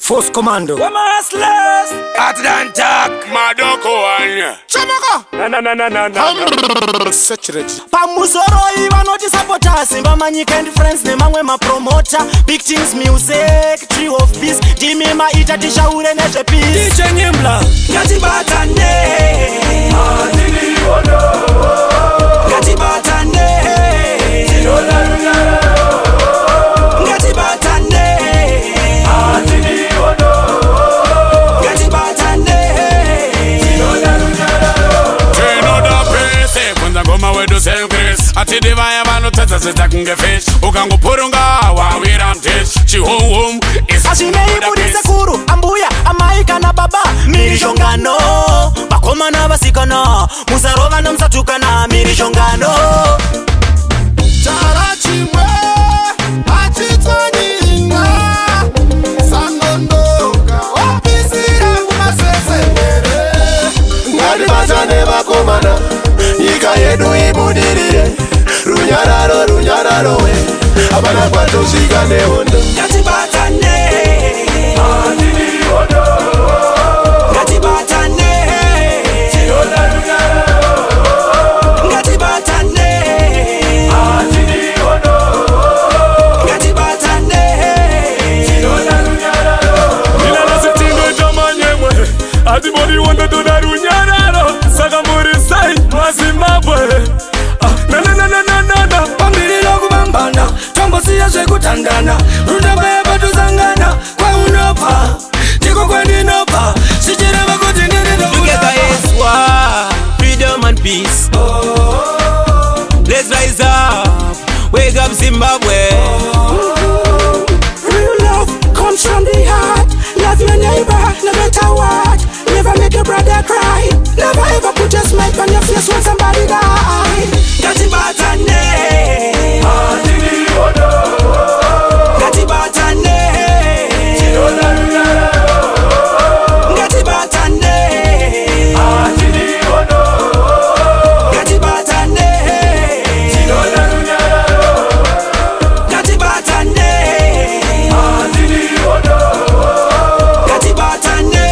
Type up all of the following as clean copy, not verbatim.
Force Commando. We're massless. Atlantic, Madoko one. Chamaka. Na. Saturate. Pamusoro ivanoti supporters Simba Manyika and friends nemamwe mapromoter. Big Things Music, Tree of Peace. Jimmy Maita tishaure nezve peace. DJ Nyimbla ngatibatane. Atini wono. Ngatibatane. Tinola runyara. Ngatibatane. Atini wono. Ngatibatane. Tinola runyara. Tinoda pese kwanza ngoma wedu selfless. Ati divaya vanotadza zitakunge fish. Ukangopurunga wawira mtish. Chihum Ashineiburise kuru ambuya amai kana baba mirishongano vakomana vasikana musarova nomusatukana mirishongano Chara chimwe achitonyinga sanondoka wapisira kumasesere ngatibatane vakomana nyika yedu ibudirire runyararo we apana kwatosvika nehondo ngatibatane Atibodi wanda tuna runyararo Saka murisai mwa Zimbabwe Na pambirilo kubambana Tombosia zvekutandana Rundaba yabatu zangana Kwa unopa Tiko kwendinopa Sichireva kuti ndirido Together is war Freedom and peace Let's rise up Wake up Zimbabwe Real love comes from the heart Love your neighbor, no matter what Never make your brother cry Never ever put your smile on your face when somebody die Ngatibatane Atini wono Ngatibatane Tinola runyara Ngatibatane Atini wono Ngatibatane Tinola runyara Ngatibatane Atini wono Ngatibatane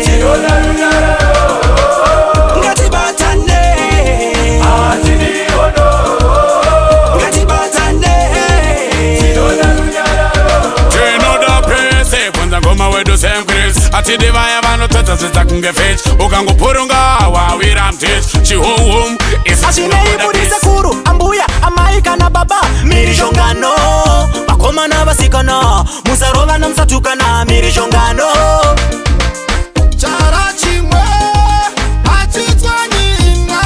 Tinola runyara Ngatibatane Atini wono Ngatibatane Tinola runyara Tinoda pese kwanza ngoma wedu selfless. Ati divaya vanotadza zitakunge fish. Ukangopurunga wawira mtish. Chihum Ashineiburise kuru ambuya amai kana baba mirishongano vakomana vasikana musarova nomusatukana mirishongano Chara chimwe achitonyinga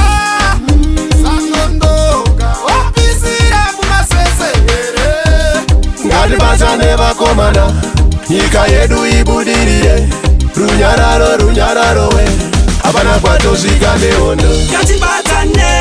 sanondoka wapisira kumasesere ngatibatane vakomana nyika yedu ibudirire runyararo we apana kwatosvika nehondo ngatibatane